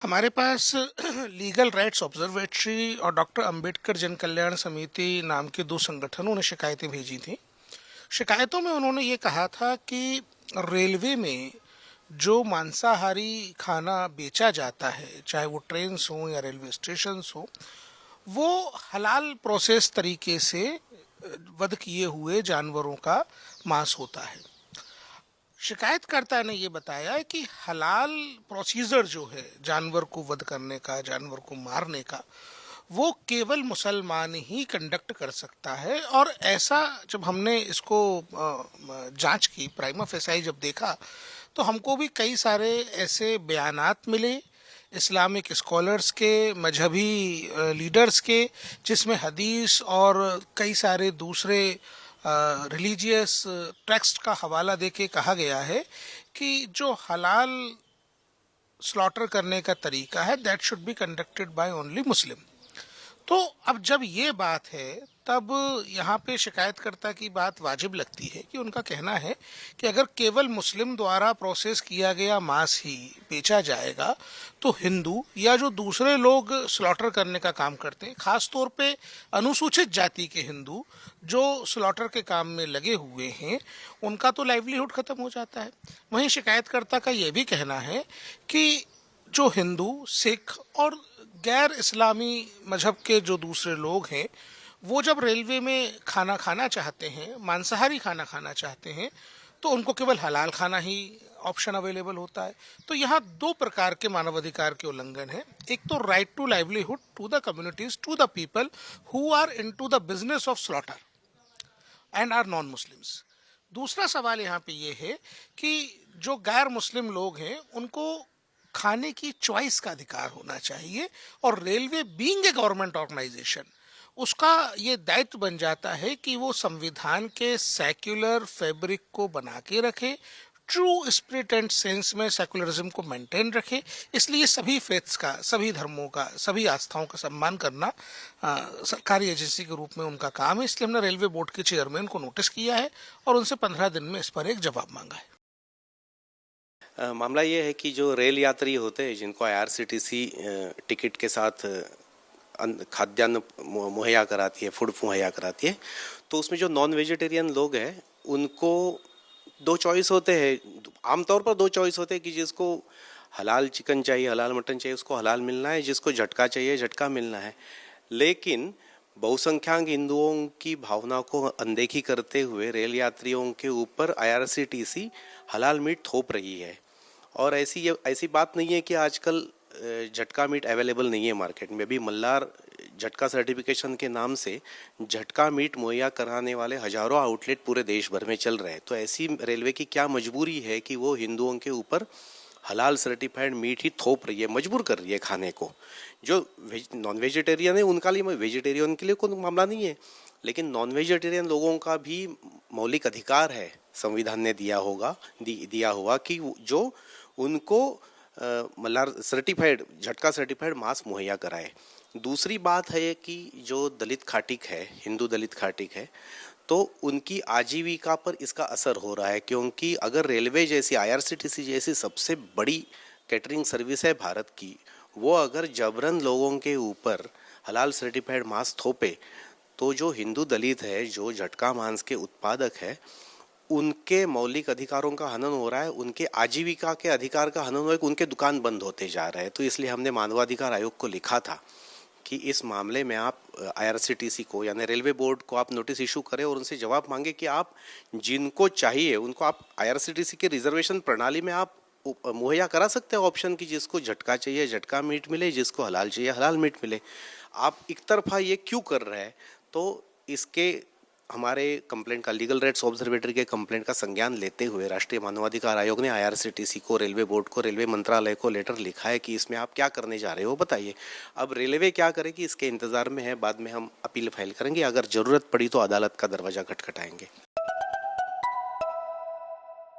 हमारे पास legal rights observatory और doctor Ambedkar जन कल्याण समिति नाम के दो संगठनों ने शिकायतें भेजी थी। शिकायतों में उन्होंने ये कहा था कि रेलवे में जो मांसाहारी खाना बेचा जाता है, चाहे वो ट्रेन हो या रेलवे स्टेशन हो, वो हलाल प्रोसेस तरीके से वध किए हुए जानवरों का मांस होता है। शिकायतकर्ता ने ये बताया है कि हलाल प्रोसीजर जो है जानवर को वध करने का, जानवर को मारने का, वो केवल मुसलमान ही कंडक्ट कर सकता है। और ऐसा जब हमने इसको जांच की, प्राइमा फेसाई जब देखा, तो हमको भी कई सारे ऐसे बयानात मिले इस्लामिक स्कॉलर्स के, मजहबी लीडर्स के, जिसमें हदीस और कई सारे दूसरे रिलीजियस टेक्स्ट का हवाला देके कहा गया है कि जो हलाल स्लॉटर करने का तरीका है, that should be conducted by only Muslim. तो अब जब ये बात है, तब यहाँ पे शिकायतकर्ता की बात वाजिब लगती है कि उनका कहना है कि अगर केवल मुस्लिम द्वारा प्रोसेस किया गया मांस ही बेचा जाएगा, तो हिंदू या जो दूसरे लोग स्लॉटर करने का काम करते हैं, खास तौर पे अनुसूचित जाति के हिंदू जो स्लॉटर के काम में लगे हुए हैं, उनका तो लाइवलीहुड खत्म हो जाता है। वहीं शिकायतकर्ता का यह भी कहना है कि जो हिंदू, सिख और गैर इस्लामी मजहब के जो दूसरे लोग हैं, वो जब रेलवे में खाना खाना चाहते हैं, मांसाहारी खाना खाना चाहते हैं, तो उनको केवल हलाल खाना ही ऑप्शन अवेलेबल होता है। तो यहाँ दो प्रकार के मानवाधिकार के उल्लंघन है। एक तो right to livelihood to the communities, to the people who are into the business of slaughter and are non Muslims. दूसरा सवाल यहाँ पे ये है कि जो गैर मुस्लिम लोग हैं, उनको खाने की चॉइस का अधिकार होना चाहिए, और railway being a government organisation, उसका ये दायित्व बन जाता है कि वो संविधान के सेक्युलर फैब्रिक को बना के रखे, ट्रू स्पिरिट एंड सेंस में सेकुलरिज्म को मेंटेन रखे। इसलिए सभी फेथ्स का, सभी धर्मों का, सभी आस्थाओं का सम्मान करना सरकारी एजेंसी के रूप में उनका काम है। इसलिए हमने रेलवे बोर्ड के चेयरमैन को नोटिस किया है और उनसे 15 दिन में इस पर एक जवाब मांगा है। मामला ये है कि जो रेल यात्री होते हैं, जिनको आईआरसीटीसी टिकट के साथ खाद्यान्न मुहैया कराती है, फूड मुहैया कराती है, तो उसमें जो नॉन वेजिटेरियन लोग हैं, उनको दो चॉइस होते हैं। आमतौर पर दो चॉइस होते हैं कि जिसको हलाल चिकन चाहिए, हलाल मटन चाहिए, उसको हलाल मिलना है, जिसको झटका चाहिए, झटका मिलना है। लेकिन बहुसंख्यक हिंदुओं की भावना को अनदेखी करते हुए रेल यात्रियों के ऊपर आईआरसीटीसी हलाल मीट थोप रही है। और ऐसी बात नहीं है कि आजकल झटका मीट अवेलेबल नहीं है मार्केट में। भी मल्लार झटका सर्टिफिकेशन के नाम से झटका मीट मुहैया कराने वाले हजारों आउटलेट पूरे देश भर में चल रहे हैं। तो ऐसी रेलवे की क्या मजबूरी है कि वो हिंदुओं के ऊपर हलाल सर्टिफाइड मीट ही थोप रही है, मजबूर कर रही है खाने को। जो नॉन वेजिटेरियन है उनका लिए, वेजिटेरियन के लिए कोई मामला नहीं है, लेकिन नॉन वेजिटेरियन लोगों का भी मौलिक अधिकार है, संविधान ने दिया हुआ कि जो उनको मल्लार सर्टिफाइड, झटका सर्टिफाइड मांस मुहैया कराए। दूसरी बात है कि जो दलित खाटिक है, हिंदू दलित खाटिक है, तो उनकी आजीविका पर इसका असर हो रहा है। क्योंकि अगर रेलवे जैसी, आईआरसीटीसी जैसी सबसे बड़ी कैटरिंग सर्विस है भारत की, वो अगर जबरन लोगों के ऊपर हलाल सर्टिफाइड मांस थोपे, तो जो हिंदू दलित है, जो झटका मांस के उत्पादक है, उनके मौलिक अधिकारों का हनन हो रहा है, उनके आजीविका के अधिकार का हनन हो रहा है, उनके दुकान बंद होते जा रहे हैं। तो इसलिए हमने मानवाधिकार आयोग को लिखा था कि इस मामले में आप आईआरसीटीसी को, यानी रेलवे बोर्ड को, आप नोटिस इशू करें और उनसे जवाब मांगे कि आप जिनको चाहिए उनको आप आईआरसीटीसी के रिजर्वेशन प्रणाली में आप मुहैया करा सकते हैं ऑप्शन की, जिसको झटका चाहिए झटका मीट मिले, जिसको हलाल चाहिए हलाल मीट मिले। आप एक तरफा ये क्यों कर रहे हैं? तो इसके हमारे कंप्लेंट का, लीगल राइट्स ऑब्जर्वेटरी के कंप्लेंट का संज्ञान लेते हुए राष्ट्रीय मानवाधिकार आयोग ने आईआरसीटीसी को, रेलवे बोर्ड को, रेलवे मंत्रालय को लेटर लिखा है कि इसमें आप क्या करने जा रहे हो, बताइए। अब रेलवे क्या करेगी इसके इंतजार में है, बाद में हम अपील फाइल करेंगे, अगर जरूरत पड़ी तो अदालत का दरवाजा खटखटाएंगे।